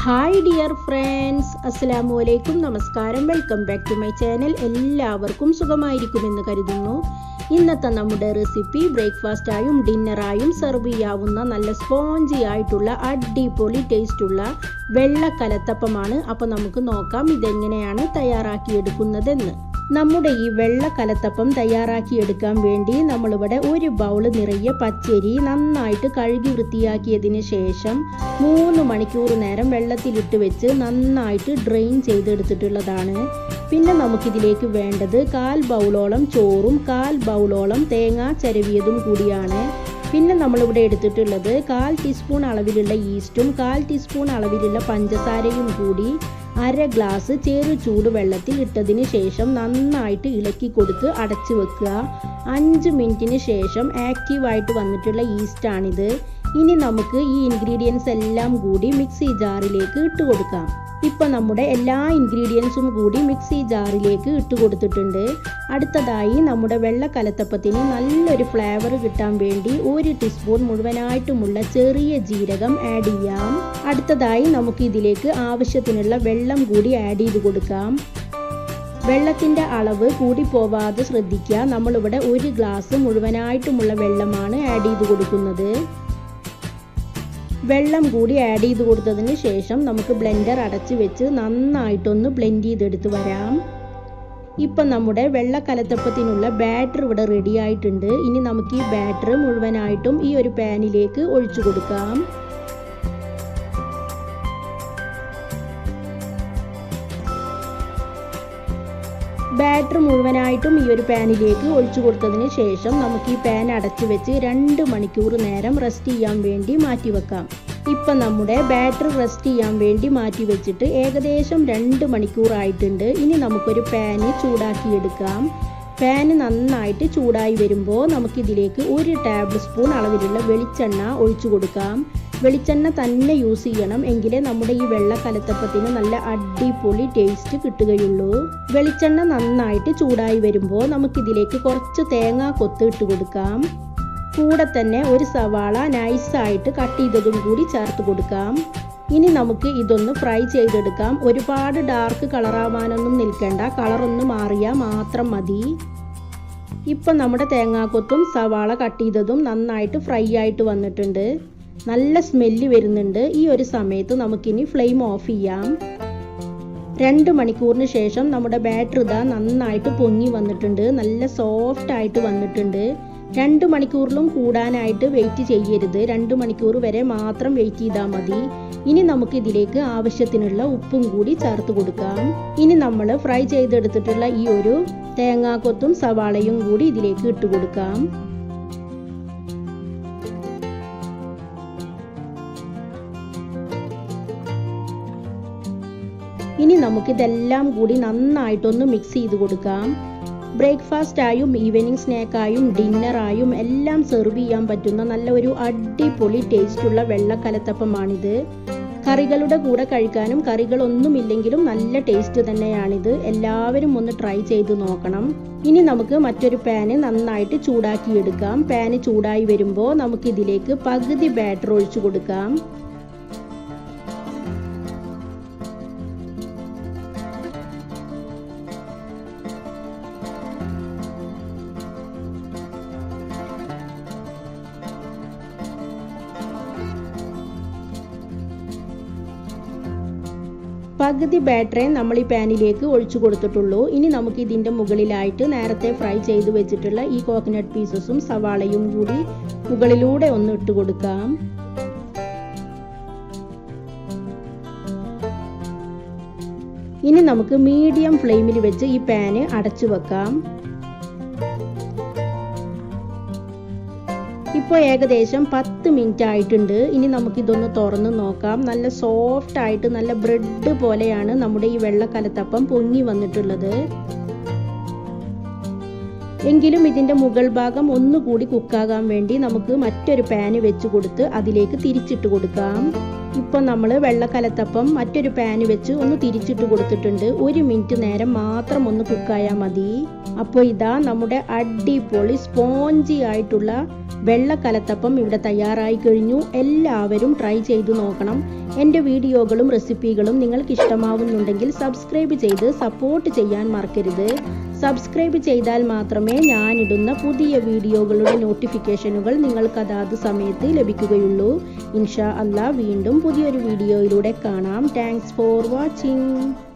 Hi dear friends, അസ്സലാമു അലൈക്കും, നമസ്കാരം. Welcome back to my channel. എല്ലാവർക്കും സുഖമായിരിക്കുമെന്ന് കരുതുന്നു. ഇന്നത്തെ നമ്മുടെ റെസിപ്പി ബ്രേക്ക്ഫാസ്റ്റായും ഡിന്നറായും സെർവ് ചെയ്യാവുന്ന നല്ല സ്പോഞ്ചി ആയിട്ടുള്ള അടിപൊളി ടേസ്റ്റുള്ള വെള്ളക്കലത്തപ്പമാണ്. അപ്പോൾ നമുക്ക് നോക്കാം ഇതെങ്ങനെയാണ് തയ്യാറാക്കിയെടുക്കുന്നതെന്ന്. നമ്മുടെ ഈ വെള്ളക്കലത്തപ്പം തയ്യാറാക്കിയെടുക്കാൻ വേണ്ടി നമ്മളിവിടെ ഒരു ബൗള് നിറയെ പച്ചരി നന്നായിട്ട് കഴുകി വൃത്തിയാക്കിയതിന് ശേഷം 3 മണിക്കൂർ നേരം വെള്ളത്തിലിട്ട് വെച്ച് നന്നായിട്ട് ഡ്രെയിൻ ചെയ്തെടുത്തിട്ടുള്ളതാണ്. പിന്നെ നമുക്കിതിലേക്ക് വേണ്ടത് 1/4 ബൗളോളം ചോറും 1/4 ബൗളോളം തേങ്ങ ചരവിയതും കൂടിയാണ്. പിന്നെ നമ്മളിവിടെ എടുത്തിട്ടുള്ളത് 1/4 ടീസ്പൂൺ അളവിലുള്ള ഈസ്റ്റും 1/4 ടീസ്പൂൺ അളവിലുള്ള പഞ്ചസാരയും കൂടി 1/2 ഗ്ലാസ് ചെറു ചൂട് വെള്ളത്തിൽ ഇട്ടതിന് ശേഷം നന്നായിട്ട് ഇളക്കി കൊടുത്ത് അടച്ചു വെക്കുക. 5 മിനിറ്റിന് ശേഷം ആക്റ്റീവായിട്ട് വന്നിട്ടുള്ള ഈസ്റ്റാണിത്. ഇനി നമുക്ക് ഈ ഇൻഗ്രീഡിയൻസ് എല്ലാം കൂടി മിക്സി ജാറിലേക്ക് ഇട്ട് കൊടുക്കാം. ഇപ്പം നമ്മുടെ എല്ലാ ഇൻഗ്രീഡിയൻസും കൂടി മിക്സി ജാറിലേക്ക് ഇട്ട് കൊടുത്തിട്ടുണ്ട്. അടുത്തതായി നമ്മുടെ വെള്ളക്കലത്തപ്പത്തിന് നല്ലൊരു ഫ്ലേവർ കിട്ടാൻ വേണ്ടി 1 ടീസ്പൂൺ മുഴുവനായിട്ടുമുള്ള ചെറിയ ജീരകം ആഡ് ചെയ്യാം. അടുത്തതായി നമുക്ക് ഇതിലേക്ക് ആവശ്യത്തിനുള്ള വെള്ളം കൂടി ആഡ് ചെയ്ത് കൊടുക്കാം. വെള്ളത്തിൻ്റെ അളവ് കൂടി പോവാതെ ശ്രദ്ധിക്കുക. നമ്മളിവിടെ 1 ഗ്ലാസ് മുഴുവനായിട്ടുമുള്ള വെള്ളമാണ് ആഡ് ചെയ്ത് കൊടുക്കുന്നത്. വെള്ളം കൂടി ആഡ് ചെയ്ത് കൊടുത്തതിന് ശേഷം നമുക്ക് ബ്ലെൻഡർ അടച്ച് വെച്ച് നന്നായിട്ടൊന്ന് ബ്ലെൻഡ് ചെയ്തെടുത്ത് വരാം. ഇപ്പം നമ്മുടെ വെള്ളക്കലത്തപ്പത്തിനുള്ള ബാറ്റർ ഇവിടെ റെഡി ആയിട്ടുണ്ട്. ഇനി നമുക്ക് ഈ ബാറ്റർ മുഴുവനായിട്ടും ഈ ഒരു പാനിലേക്ക് ഒഴിച്ചു കൊടുക്കാം. ബാറ്റർ മുഴുവനായിട്ടും ഈ ഒരു പാനിലേക്ക് ഒഴിച്ചു കൊടുത്തതിന് ശേഷം നമുക്ക് ഈ പാൻ അടച്ചു വെച്ച് 2 മണിക്കൂർ നേരം റെസ്റ്റ് ചെയ്യാൻ വേണ്ടി മാറ്റി വെക്കാം. ഇപ്പം നമ്മുടെ ബാറ്റർ റെസ്റ്റ് ചെയ്യാൻ വേണ്ടി മാറ്റി വെച്ചിട്ട് ഏകദേശം 2 മണിക്കൂറായിട്ടുണ്ട്. ഇനി നമുക്കൊരു പാന് ചൂടാക്കിയെടുക്കാം. പാന് നന്നായിട്ട് ചൂടായി വരുമ്പോൾ നമുക്കിതിലേക്ക് 1 ടേബിൾ സ്പൂൺ അളവിലുള്ള വെളിച്ചെണ്ണ ഒഴിച്ചു കൊടുക്കാം. വെളിച്ചെണ്ണ തന്നെ യൂസ് ചെയ്യണം, എങ്കിലേ നമ്മുടെ ഈ വെള്ളക്കലത്തപ്പത്തിന് നല്ല അടിപൊളി ടേസ്റ്റ് കിട്ടുകയുള്ളൂ. വെളിച്ചെണ്ണ നന്നായിട്ട് ചൂടായി വരുമ്പോൾ നമുക്കിതിലേക്ക് കുറച്ച് തേങ്ങ കൊത്ത് ഇട്ട് കൊടുക്കാം. കൂടെ തന്നെ ഒരു സവാള നൈസായിട്ട് കട്ട് ചെയ്തതും കൂടി ചേർത്ത് കൊടുക്കാം. ഇനി നമുക്ക് ഇതൊന്ന് ഫ്രൈ ചെയ്തെടുക്കാം. ഒരുപാട് ഡാർക്ക് കളറാവാനൊന്നും നിൽക്കേണ്ട, കളറൊന്ന് മാറിയാൽ മാത്രം മതി. ഇപ്പം നമ്മുടെ തേങ്ങാക്കൊത്തും സവാള കട്ട് ചെയ്തതും നന്നായിട്ട് ഫ്രൈ ആയിട്ട് വന്നിട്ടുണ്ട്. നല്ല സ്മെല്ല് വരുന്നുണ്ട്. ഈ ഒരു സമയത്ത് നമുക്കിനി ഫ്ലെയിം ഓഫ് ചെയ്യാം. 2 മണിക്കൂറിന് ശേഷം നമ്മുടെ ബാറ്റർ ഇതാ നന്നായിട്ട് പൊങ്ങി വന്നിട്ടുണ്ട്. നല്ല സോഫ്റ്റ് ആയിട്ട് വന്നിട്ടുണ്ട്. 2 മണിക്കൂറിലും കൂടാനായിട്ട് വെയിറ്റ് ചെയ്യരുത്. 2 മണിക്കൂർ വരെ മാത്രം വെയിറ്റ് ചെയ്താൽ മതി. ഇനി നമുക്ക് ഇതിലേക്ക് ആവശ്യത്തിനുള്ള ഉപ്പും കൂടി ചേർത്ത് കൊടുക്കാം. ഇനി നമ്മൾ ഫ്രൈ ചെയ്തെടുത്തിട്ടുള്ള ഈ ഒരു തേങ്ങാക്കൊത്തും സവാളയും കൂടി ഇതിലേക്ക് ഇട്ട് കൊടുക്കാം. ഇനി നമുക്കിതെല്ലാം കൂടി നന്നായിട്ടൊന്ന് മിക്സ് ചെയ്ത് കൊടുക്കാം. ബ്രേക്ക്ഫാസ്റ്റായും ഈവനിങ് സ്നാക്കായും ഡിന്നറായും എല്ലാം സെർവ് ചെയ്യാൻ പറ്റുന്ന നല്ല ഒരു അടിപൊളി ടേസ്റ്റുള്ള വെള്ളക്കലത്തപ്പമാണിത്. കറികളുടെ കൂടെ കഴിക്കാനും കറികളൊന്നുമില്ലെങ്കിലും നല്ല ടേസ്റ്റ് തന്നെയാണിത്. എല്ലാവരും ഒന്ന് ട്രൈ ചെയ്ത് നോക്കണം. ഇനി നമുക്ക് മറ്റൊരു പാന് നന്നായിട്ട് ചൂടാക്കിയെടുക്കാം. പാന് ചൂടായി വരുമ്പോൾ നമുക്കിതിലേക്ക് പകുതി ബാറ്റർ ഒഴിച്ചു കൊടുക്കാം. പകുതി ബാറ്ററെ നമ്മൾ ഈ പാനിലേക്ക് ഒഴിച്ചു കൊടുത്തിട്ടുള്ളൂ. ഇനി നമുക്ക് ഇതിൻ്റെ മുകളിലായിട്ട് നേരത്തെ ഫ്രൈ ചെയ്ത് വെച്ചിട്ടുള്ള ഈ കോക്കനട്ട് പീസസും സവാളയും കൂടി മുകളിലൂടെ ഒന്ന് ഇട്ട് കൊടുക്കാം. ഇനി നമുക്ക് മീഡിയം ഫ്ലെയിമിൽ വെച്ച് ഈ പാന് അടച്ചു വെക്കാം. ഇപ്പോൾ ഏകദേശം 10 മിനിറ്റ് ആയിട്ടുണ്ട്. ഇനി നമുക്കിതൊന്ന് തുറന്ന് നോക്കാം. നല്ല സോഫ്റ്റ് ആയിട്ട് നല്ല ബ്രെഡ് പോലെയാണ് നമ്മുടെ ഈ വെള്ളക്കലത്തപ്പം പൊങ്ങി വന്നിട്ടുള്ളത്. എങ്കിലും ഇതിൻ്റെ മുകൾ ഭാഗം ഒന്നുകൂടി കുക്കാകാൻ വേണ്ടി നമുക്ക് മറ്റൊരു പാന് വെച്ച് കൊടുത്ത് അതിലേക്ക് തിരിച്ചിട്ട് കൊടുക്കാം. ഇപ്പം നമ്മൾ വെള്ളക്കലത്തപ്പം മറ്റൊരു പാന് വെച്ച് ഒന്ന് തിരിച്ചിട്ട് കൊടുത്തിട്ടുണ്ട്. 1 മിനിറ്റ് നേരം മാത്രം ഒന്ന് കുക്കായാൽ മതി. അപ്പോൾ ഇതാ നമ്മുടെ അടിപൊളി സ്പോഞ്ചി ആയിട്ടുള്ള വെള്ള കലത്തപ്പം ഇവിടെ തയ്യാറായി കഴിഞ്ഞു. എല്ലാവരും ട്രൈ ചെയ്തു നോക്കണം. എൻ്റെ വീഡിയോകളും റെസിപ്പികളും നിങ്ങൾക്ക് ഇഷ്ടമാവുന്നുണ്ടെങ്കിൽ സബ്സ്ക്രൈബ് ചെയ്ത് സപ്പോർട്ട് ചെയ്യാൻ മറക്കരുത്. സബ്സ്ക്രൈബ് ചെയ്താൽ മാത്രമേ ഞാനിടുന്ന പുതിയ വീഡിയോകളുടെ നോട്ടിഫിക്കേഷനുകൾ നിങ്ങൾക്ക് അതാത് സമയത്ത് ലഭിക്കുകയുള്ളൂ. ഇൻഷാ അല്ലാ വീണ്ടും പുതിയൊരു വീഡിയോയിലൂടെ കാണാം. Thanks for watching.